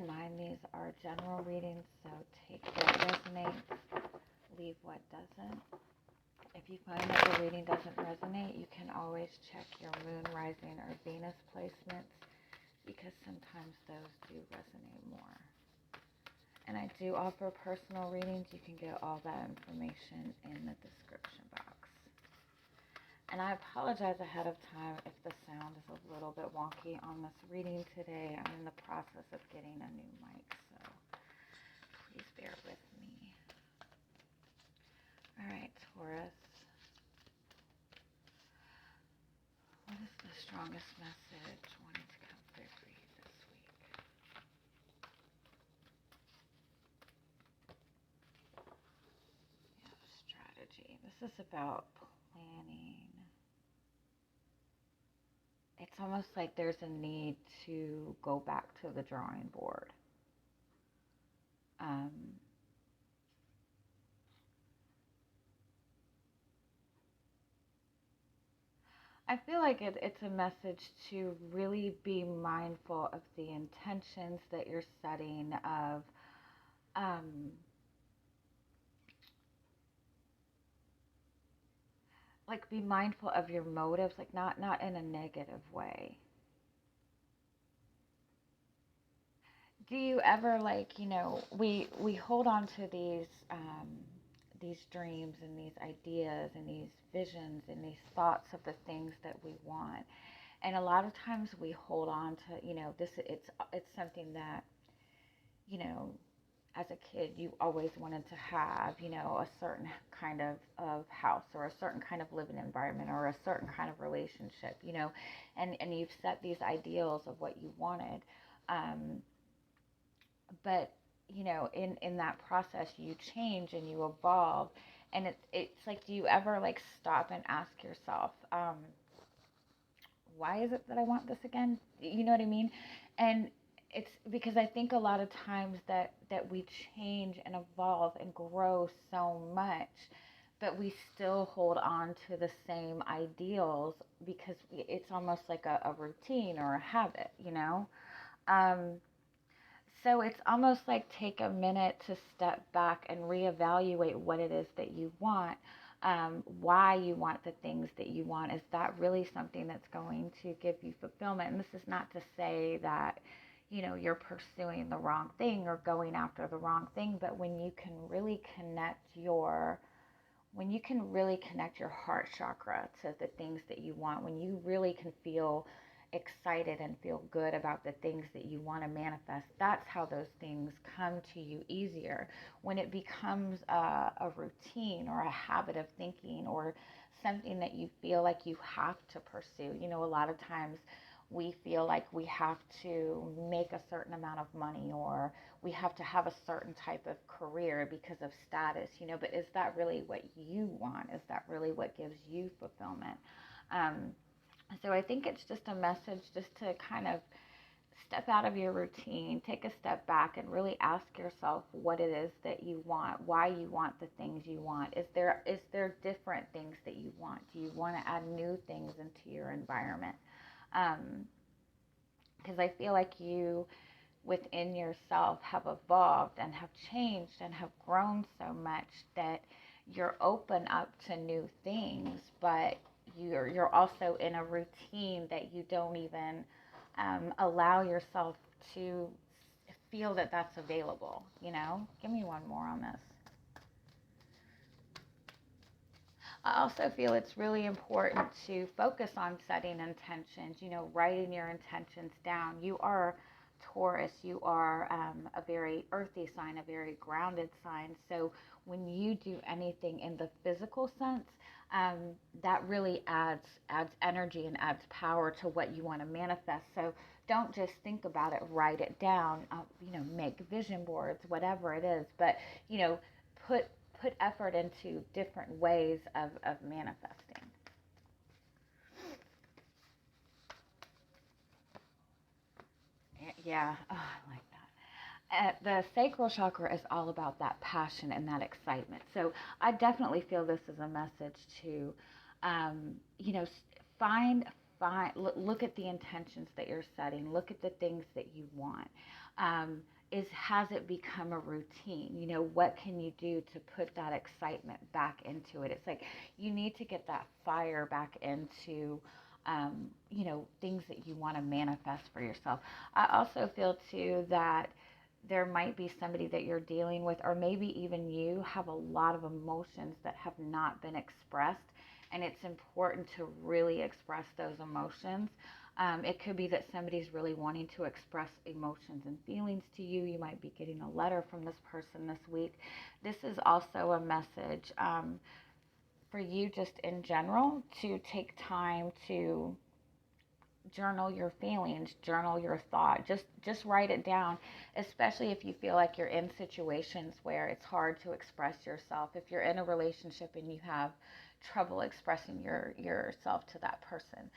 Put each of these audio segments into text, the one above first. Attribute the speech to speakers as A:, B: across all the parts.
A: in mind these are general readings, so take what resonates, leave what doesn't. If you find that the reading doesn't resonate, you can always check your moon, rising, or Venus placements, because sometimes those do resonate more. And I do offer personal readings. You can get all that information in the description box. And I apologize ahead of time if the sound is a little bit wonky on this reading today. I'm in the process of getting a new mic, so please bear with me. All right, Taurus. What is the strongest message wanting to come through for you this week? Yeah, strategy. This is about planning. It's almost like there's a need to go back to the drawing board. I feel like it's a message to really be mindful of the intentions that you're setting, of like be mindful of your motives, like not in a negative way. Do you ever, like, we hold on to these dreams and these ideas and these visions and these thoughts of the things that we want, and a lot of times we hold on to this. It's something that as a kid you always wanted to have, a certain kind of house, or a certain kind of living environment, or a certain kind of relationship, and you've set these ideals of what you wanted. But in that process you change and you evolve, and it's like, do you ever like stop and ask yourself, why is it that I want this again? You know what I mean? And it's because I think a lot of times that we change and evolve and grow so much, but we still hold on to the same ideals because it's almost like a routine or a habit, So it's almost like take a minute to step back and reevaluate what it is that you want, why you want the things that you want. Is that really something that's going to give you fulfillment? And this is not to say that, you're pursuing the wrong thing or going after the wrong thing, but when you can really connect your heart chakra to the things that you want, when you really can feel excited and feel good about the things that you want to manifest, that's how those things come to you easier. When it becomes a routine or a habit of thinking, or something that you feel like you have to pursue, a lot of times we feel like we have to make a certain amount of money, or we have to have a certain type of career because of status, but is that really what you want? Is that really what gives you fulfillment? So I think it's just a message just to kind of step out of your routine, take a step back, and really ask yourself what it is that you want, why you want the things you want. Is there different things that you want? Do you want to add new things into your environment? Because I feel like you within yourself have evolved and have changed and have grown so much that you're open up to new things, but you're also in a routine that you don't even allow yourself to feel that that's available. Give me one more on this. I also feel it's really important to focus on setting intentions, writing your intentions down. You are Taurus, you are a very earthy sign, a very grounded sign. So when you do anything in the physical sense, that really adds energy and adds power to what you want to manifest. So don't just think about it, write it down, make vision boards, whatever it is. But, put effort into different ways of manifesting. Yeah, oh, I like that. The sacral chakra is all about that passion and that excitement. So I definitely feel this is a message to, you know, find, look at the intentions that you're setting. Look at the things that you want. has it become a routine? You know, what can you do to put that excitement back into it? It's like you need to get that fire back into, you know, things that you want to manifest for yourself. I also feel too that there might be somebody that you're dealing with, or maybe even you have a lot of emotions that have not been expressed, and it's important to really express those emotions. It could be that somebody's really wanting to express emotions and feelings to you. You might be getting a letter from this person this week. This is also a message for you just in general to take time to journal your feelings, journal your thought. Just write it down, especially if you feel like you're in situations where it's hard to express yourself. If you're in a relationship and you have trouble expressing yourself to that person,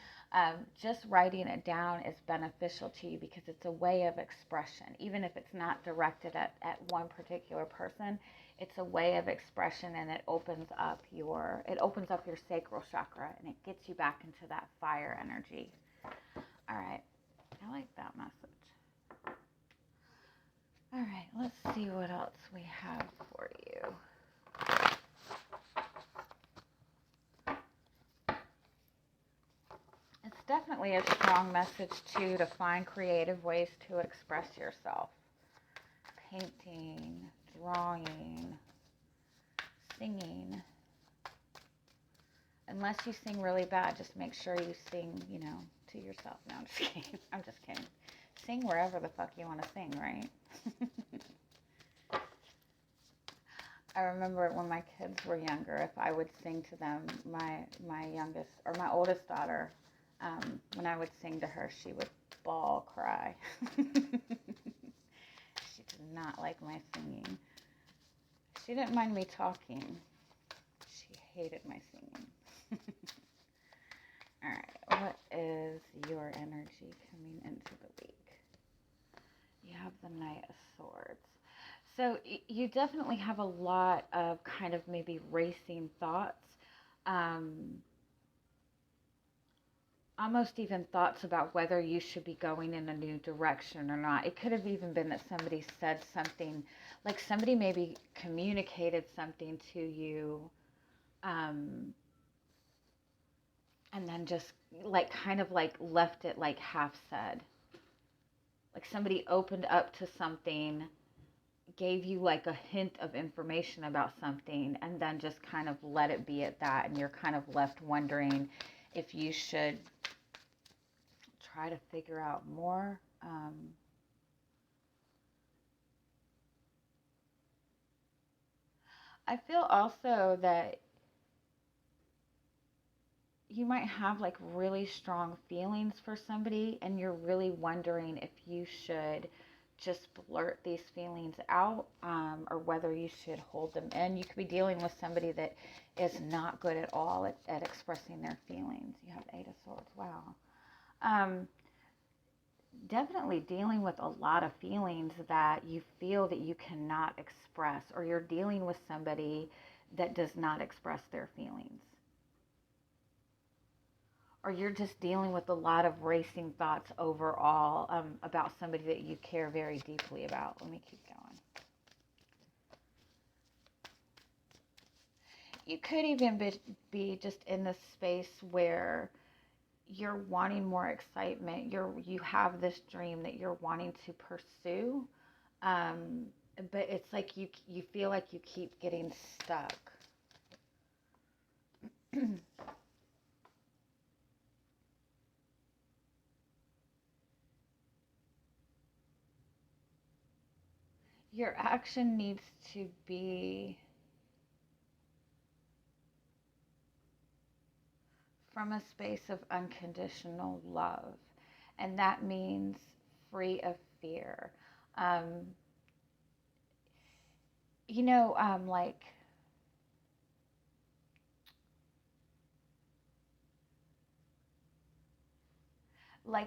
A: just writing it down is beneficial to you because it's a way of expression. Even if it's not directed at one particular person, it's a way of expression, and it opens up your sacral chakra, and it gets you back into that fire energy. All right, I like that message. All right, let's see what else we have for you. It's definitely a strong message, too, to find creative ways to express yourself. Painting, drawing, singing. Unless you sing really bad, just make sure you sing, you know, to yourself. No, I'm just kidding. I'm just kidding. Sing wherever the fuck you want to sing, right? I remember when my kids were younger, if I would sing to them, my youngest, or my oldest daughter, when I would sing to her, she would bawl cry. She did not like my singing. She didn't mind me talking. She hated my singing. All right, what is your energy coming into the week? You have the Knight of Swords. So you definitely have a lot of kind of maybe racing thoughts. Almost even thoughts about whether you should be going in a new direction or not. It could have even been that somebody said something, like somebody maybe communicated something to you, and then just like kind of like left it like half said. Like somebody opened up to something, gave you like a hint of information about something, and then just kind of let it be at that, and you're kind of left wondering if you should try to figure out more. I feel also that you might have like really strong feelings for somebody, and you're really wondering if you should just blurt these feelings out, or whether you should hold them in. You could be dealing with somebody that is not good at all at expressing their feelings. You have Eight of Swords. Wow. Definitely dealing with a lot of feelings that you feel that you cannot express, or you're dealing with somebody that does not express their feelings. Or you're just dealing with a lot of racing thoughts overall, about somebody that you care very deeply about. Let me keep going. You could even be just in this space where you're wanting more excitement. You have this dream that you're wanting to pursue, but it's like you feel like you keep getting stuck. Your action needs to be from a space of unconditional love, and that means free of fear. Um, you know, like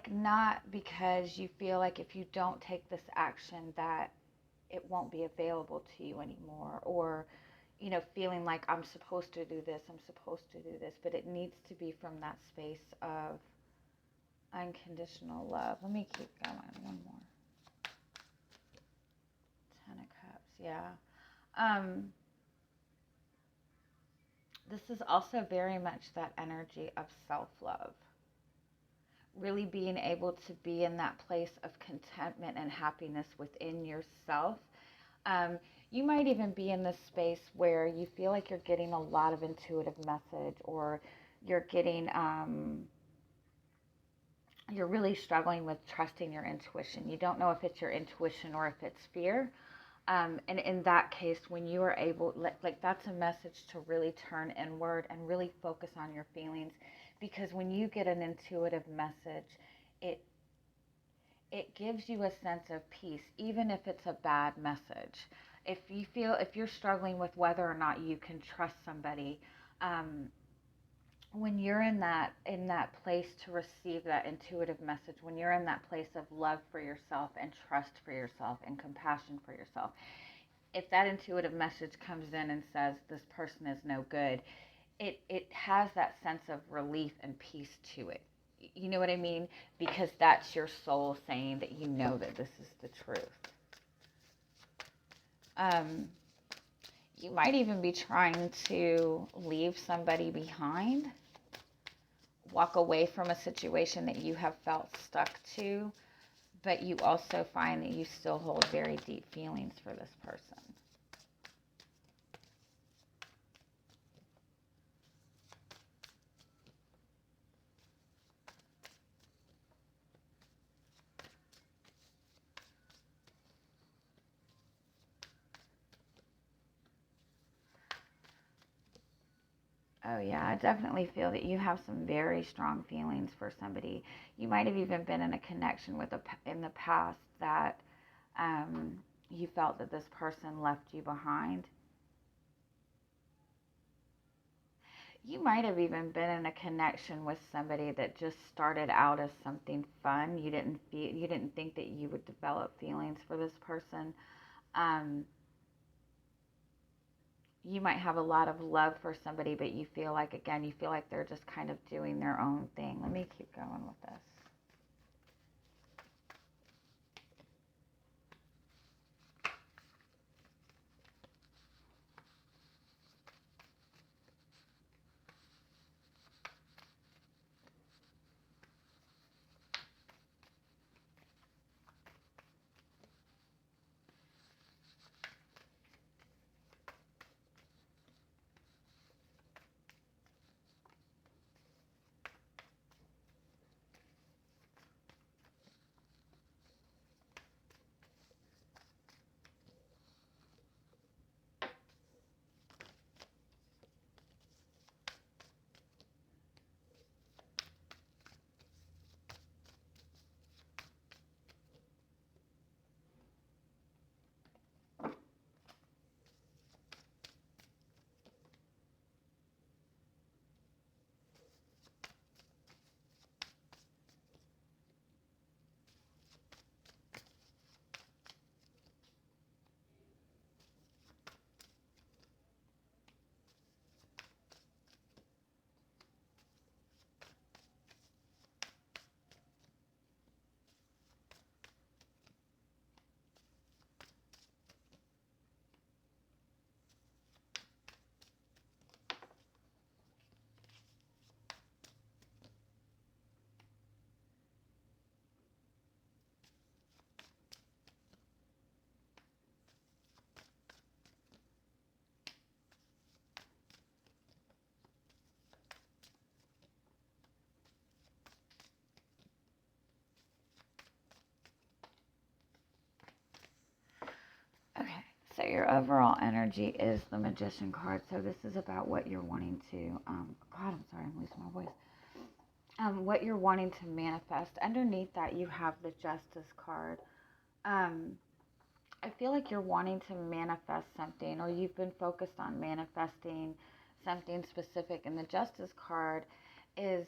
A: not because you feel like if you don't take this action that it won't be available to you anymore, or you know, feeling like I'm supposed to do this, but it needs to be from that space of unconditional love. Let me keep going. One more. yeah. Um, this is also very much that energy of self-love. Really being able to be in that place of contentment and happiness within yourself. Um, you might even be in this space where you feel like you're getting a lot of intuitive message, or you're getting, you're really struggling with trusting your intuition. You don't know if it's your intuition or if it's fear. And in that case, when you are able, like that's a message to really turn inward and really focus on your feelings, because when you get an intuitive message, it it gives you a sense of peace, even if it's a bad message. If you're struggling with whether or not you can trust somebody, um, when you're in that place to receive that intuitive message, when you're in that place of love for yourself and trust for yourself and compassion for yourself, if that intuitive message comes in and says this person is no good, it has that sense of relief and peace to it. You know what I mean? Because that's your soul saying that you know that this is the truth. Um, you might even be trying to leave somebody behind, walk away from a situation that you have felt stuck to, but you also find that you still hold very deep feelings for this person. Oh yeah, I definitely feel that you have some very strong feelings for somebody. You might have even been in a connection with in the past that you felt that this person left you behind. You might have even been in a connection with somebody that just started out as something fun. You didn't think that you would develop feelings for this person. Um, you might have a lot of love for somebody, but you feel like, again, you feel like they're just kind of doing their own thing. Let me keep going with this. Okay, so your overall energy is the Magician card. So this is about what you're wanting to, God, I'm sorry, I'm losing my voice. What you're wanting to manifest. Underneath that, you have the Justice card. Um, I feel like you're wanting to manifest something, or you've been focused on manifesting something specific. And the Justice card is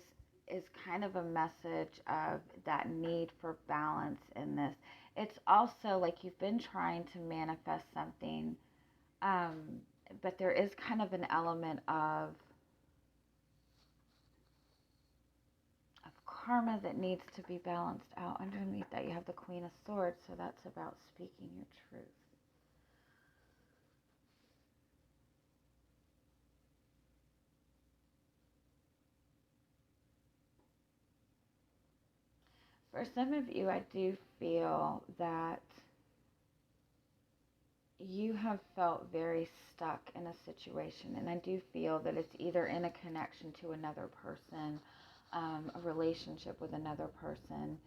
A: is kind of a message of that need for balance in this. It's also like you've been trying to manifest something, um, but there is kind of an element of karma that needs to be balanced out. Underneath that, you have the Queen of Swords, so that's about speaking your truth. For some of you, I do feel that you have felt very stuck in a situation, and I do feel that it's either in a connection to another person, a relationship with another person,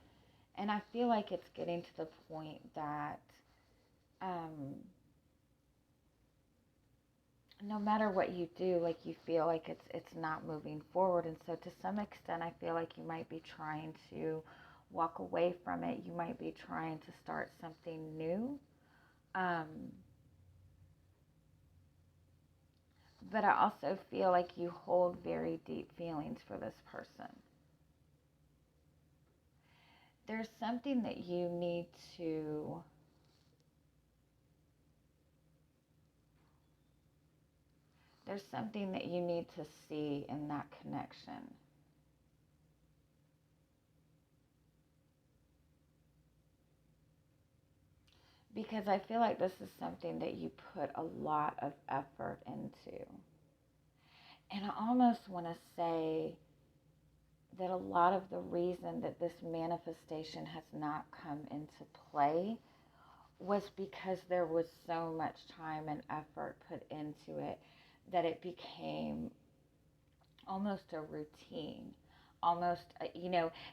A: and I feel like it's getting to the point that no matter what you do, like you feel like it's not moving forward. And so to some extent, I feel like you might be trying to walk away from it. You might be trying to start something new. But I also feel like you hold very deep feelings for this person. There's something that you need to see in that connection. Because I feel like this is something that you put a lot of effort into. And I almost want to say that a lot of the reason that this manifestation has not come into play was because there was so much time and effort put into it that it became almost a routine, almost,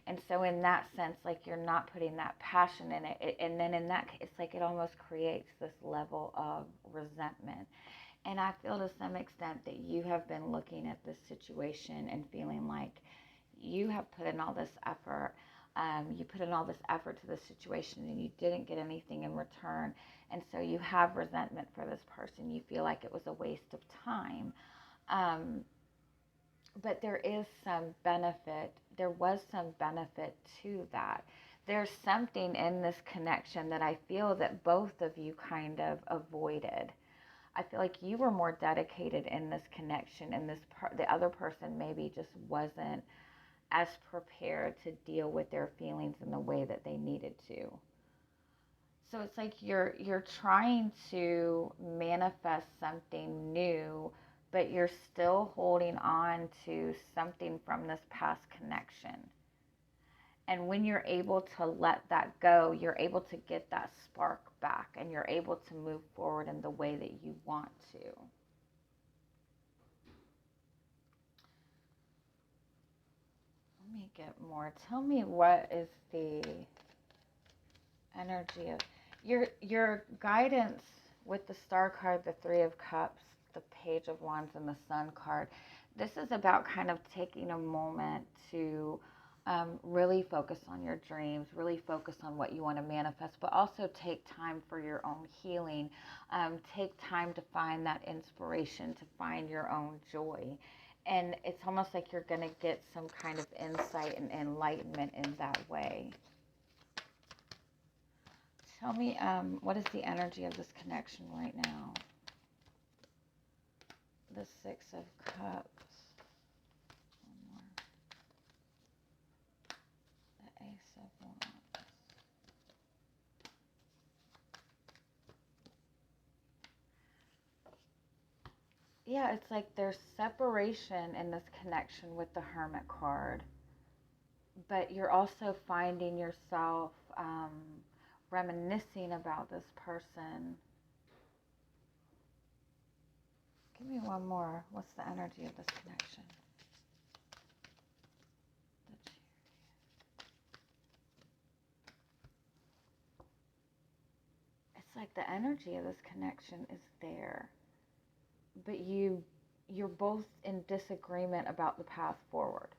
A: and so in that sense, like you're not putting that passion in it, and then in that, it's like it almost creates this level of resentment. And I feel to some extent that you have been looking at this situation and feeling like you have put in all this effort. You put in all this effort to this situation and you didn't get anything in return. And so you have resentment for this person. You feel like it was a waste of time. But there is some benefit. There was some benefit to that. There's something in this connection that I feel that both of you kind of avoided. I feel like you were more dedicated in this connection, and the other person maybe just wasn't as prepared to deal with their feelings in the way that they needed to. So it's like you're trying to manifest something new, but you're still holding on to something from this past connection. And when you're able to let that go, you're able to get that spark back and you're able to move forward in the way that you want to. Let me get more. Tell me, what is the energy of your guidance with the Star card, the Three of Cups, the Page of Wands, and the Sun card? This is about kind of taking a moment to really focus on your dreams, really focus on what you want to manifest, but also take time for your own healing. Take time to find that inspiration, to find your own joy. And it's almost like you're going to get some kind of insight and enlightenment in that way. Tell me, what is the energy of this connection right now? The Six of Cups. One more. The Ace of Wands. Yeah, it's like there's separation in this connection with the Hermit card. But you're also finding yourself reminiscing about this person. Give me one more. What's the energy of this connection? It's like the energy of this connection is there, but you're both in disagreement about the path forward.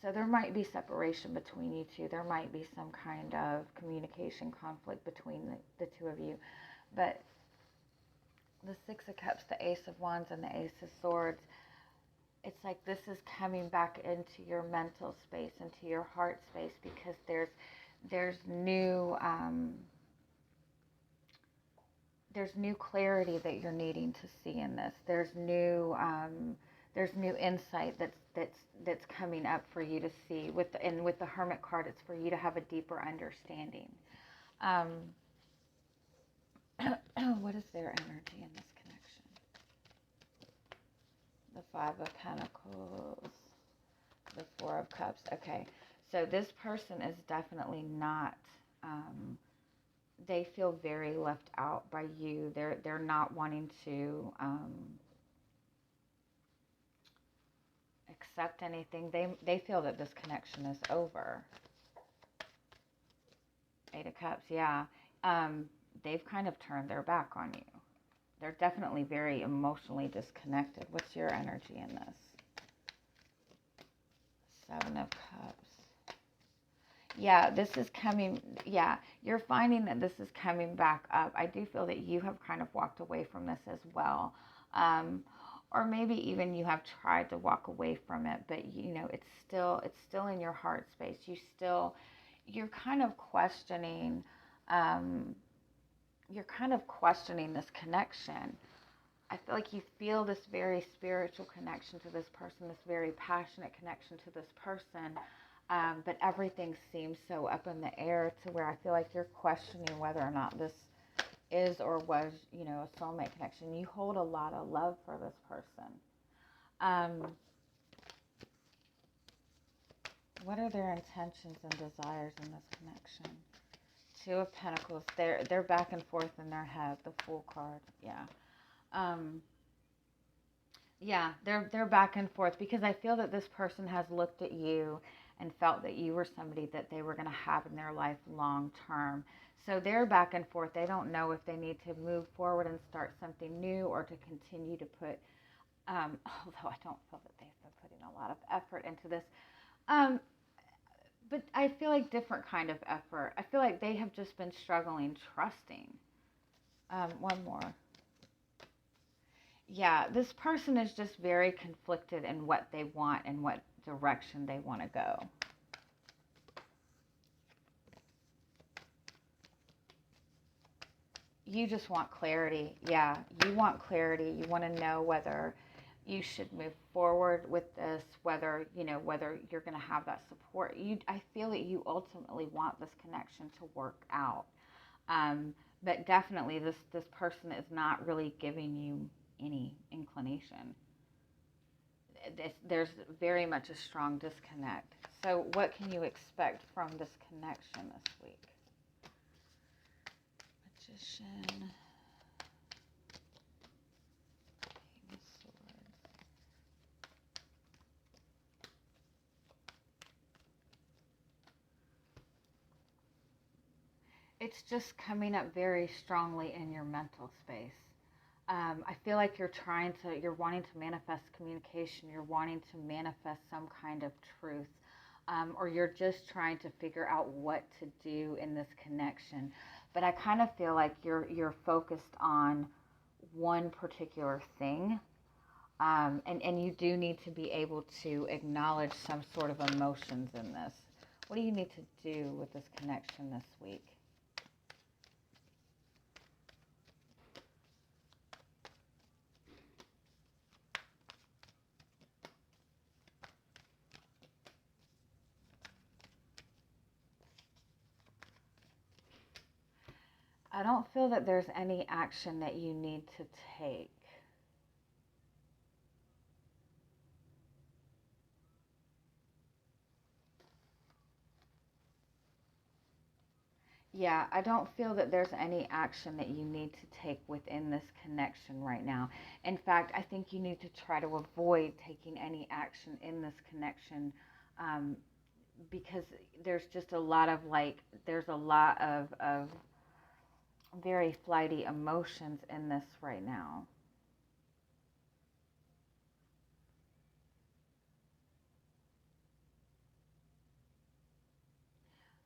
A: So there might be separation between you two. There might be some kind of communication conflict between the two of you. But the Six of Cups, the Ace of Wands, and the Ace of Swords, it's like this is coming back into your mental space, into your heart space, because there's new clarity that you're needing to see in this. There's new insight that's coming up for you to see. With the Hermit card, it's for you to have a deeper understanding. What is their energy in this connection? The Five of Pentacles, the Four of Cups. Okay, So this person is definitely not, they feel very left out by you. They're not wanting to accept anything. They feel that this connection is over. Eight of Cups, yeah. They've kind of turned their back on you. They're definitely very emotionally disconnected. What's your energy in this? Seven of Cups. Yeah, this is coming, yeah, you're finding that this is coming back up. I do feel that you have kind of walked away from this as well. Or maybe even you have tried to walk away from it, but you know, it's still in your heart space. You're kind of questioning, this connection. I feel like you feel this very spiritual connection to this person, this very passionate connection to this person. But everything seems so up in the air to where I feel like you're questioning whether or not this is or was, you know, a soulmate connection. You hold a lot of love for this person. What are their intentions and desires in this connection? Two of Pentacles. They're back and forth in their head. The Fool card. Yeah. Yeah, they're back and forth because I feel that this person has looked at you and felt that you were somebody that they were going to have in their life long term. So they're back and forth. They don't know if they need to move forward and start something new or to continue to put, although I don't feel that they've been putting a lot of effort into this. But I feel like different kind of effort. I feel like they have just been struggling, trusting. One more. Yeah, this person is just very conflicted in what they want and what direction they want to go. You just want clarity. Yeah, you want clarity. You want to know whether you should move forward with this, whether you're going to have that support. I feel that you ultimately want this connection to work out. But definitely this person is not really giving you any inclination. There's very much a strong disconnect. So what can you expect from this connection this week? Magician. King of Swords. It's just coming up very strongly in your mental space. I feel like you're wanting to manifest communication, you're wanting to manifest some kind of truth, or you're just trying to figure out what to do in this connection. But I kind of feel like you're focused on one particular thing, and you do need to be able to acknowledge some sort of emotions in this. What do you need to do with this connection this week? I don't feel that there's any action that you need to take. Yeah, I don't feel that there's any action that you need to take within this connection right now. In fact, I think you need to try to avoid taking any action in this connection, because there's just a lot of very flighty emotions in this right now.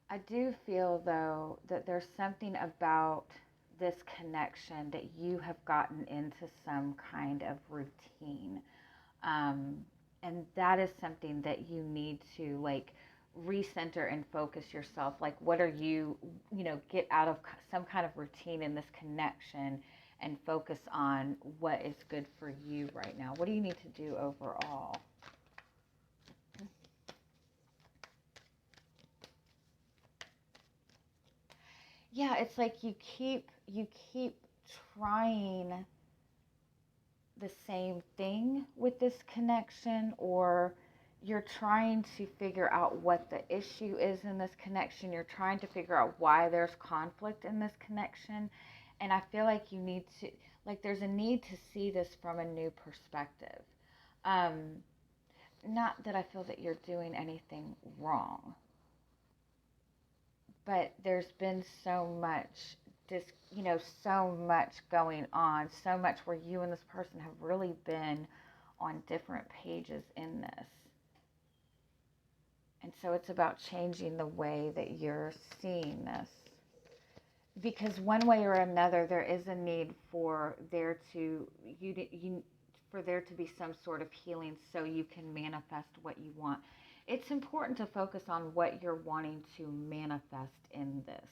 A: I do feel, though, that there's something about this connection that you have gotten into some kind of routine. And that is something that you need to, like, recenter and focus yourself. Like, what are get out of some kind of routine in this connection and focus on what is good for you right now. What do you need to do overall? Yeah, it's like you keep trying the same thing with this connection, or you're trying to figure out what the issue is in this connection. You're trying to figure out why there's conflict in this connection. And I feel like you need to, like, there's a need to see this from a new perspective. Um, Not that I feel that you're doing anything wrong, but there's been so much this, so much going on, so much where you and this person have really been on different pages in this. And so it's about changing the way that you're seeing this. Because one way or another, there is a need for there to for there to be some sort of healing so you can manifest what you want. It's important to focus on what you're wanting to manifest in this.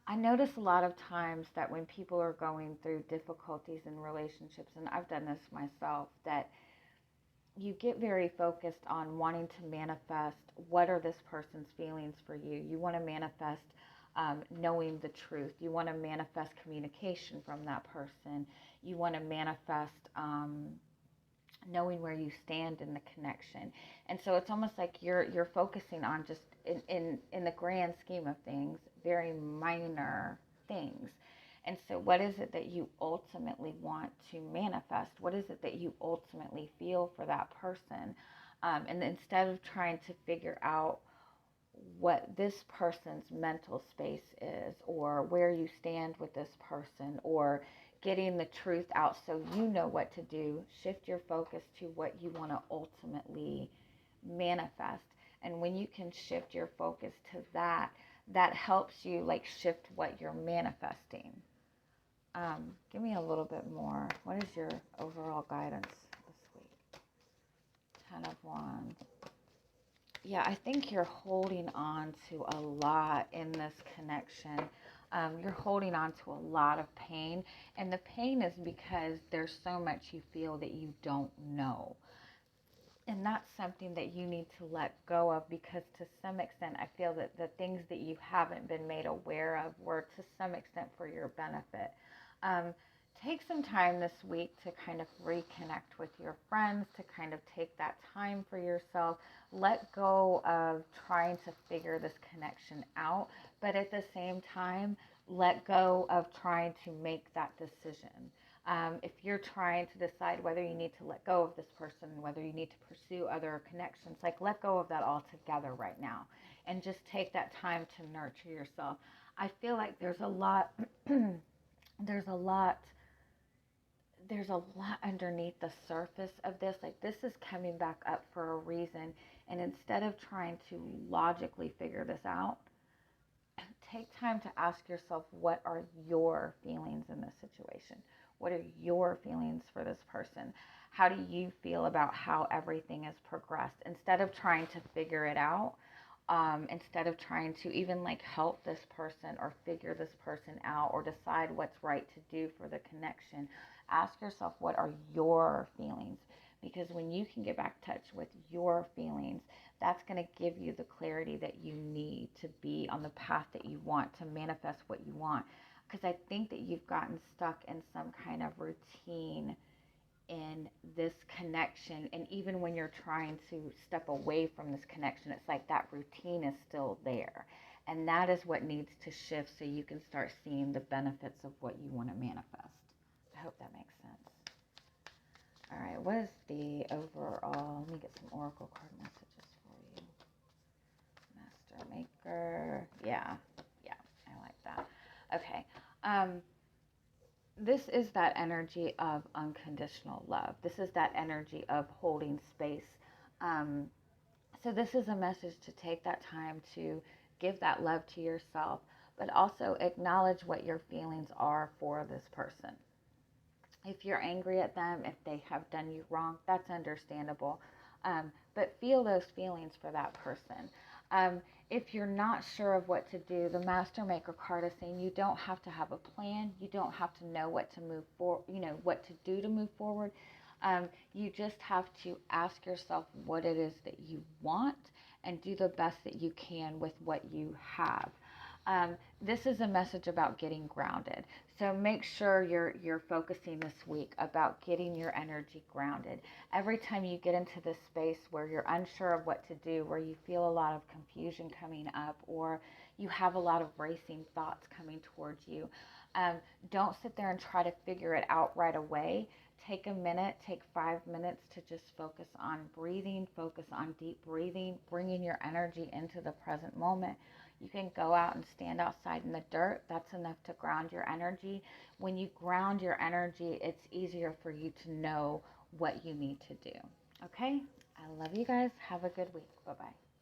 A: I notice a lot of times that when people are going through difficulties in relationships, and I've done this myself, that you get very focused on wanting to manifest what are this person's feelings for you. You want to manifest knowing the truth. You want to manifest communication from that person. You want to manifest knowing where you stand in the connection. And so it's almost like you're focusing on just in the grand scheme of things, very minor things. And so what is it that you ultimately want to manifest? What is it that you ultimately feel for that person? And instead of trying to figure out what this person's mental space is, or where you stand with this person, or getting the truth out so you know what to do, shift your focus to what you want to ultimately manifest. And when you can shift your focus to that, that helps you like shift what you're manifesting. Give me a little bit more. What is your overall guidance this week? 10 of Wands. Yeah, I think you're holding on to a lot in this connection. You're holding on to a lot of pain. And the pain is because there's so much you feel that you don't know. And that's something that you need to let go of, because to some extent, I feel that the things that you haven't been made aware of were to some extent for your benefit. Take some time this week to kind of reconnect with your friends, to kind of take that time for yourself. Let go of trying to figure this connection out, but at the same time, let go of trying to make that decision. If you're trying to decide whether you need to let go of this person, whether you need to pursue other connections, like let go of that altogether right now and just take that time to nurture yourself. I feel like there's a lot there's a lot underneath the surface of this. Like, this is coming back up for a reason. And instead of trying to logically figure this out, take time to ask yourself, what are your feelings in this situation? What are your feelings for this person? How do you feel about how everything has progressed? Instead of trying to figure it out, instead of trying to even like help this person or figure this person out or decide what's right to do for the connection, ask yourself, what are your feelings? Because when you can get back in touch with your feelings, that's going to give you the clarity that you need to be on the path that you want, to manifest what you want. Because I think that you've gotten stuck in some kind of routine in this connection. And even when you're trying to step away from this connection, it's like that routine is still there. And that is what needs to shift so you can start seeing the benefits of what you want to manifest. I hope that makes sense. All right, what is the overall? Let me get some oracle card messages for you. Master Maker. Yeah, I like that. Okay. This is that energy of unconditional love. This is that energy of holding space. So this is a message to take that time to give that love to yourself, but also acknowledge what your feelings are for this person. If you're angry at them, if they have done you wrong, that's understandable. But feel those feelings for that person. If you're not sure of what to do, the Master Maker card is saying you don't have to have a plan. You don't have to know what to move for, what to do to move forward. You just have to ask yourself what it is that you want and do the best that you can with what you have. This is a message about getting grounded. So make sure you're focusing this week about getting your energy grounded. Every time you get into this space where you're unsure of what to do, where you feel a lot of confusion coming up, or you have a lot of racing thoughts coming towards you, um, don't sit there and try to figure it out right away. Take a minute, take 5 minutes to just focus on breathing, focus on deep breathing, bringing your energy into the present moment. You can go out and stand outside in the dirt. That's enough to ground your energy. When you ground your energy, it's easier for you to know what you need to do. Okay? I love you guys. Have a good week. Bye-bye.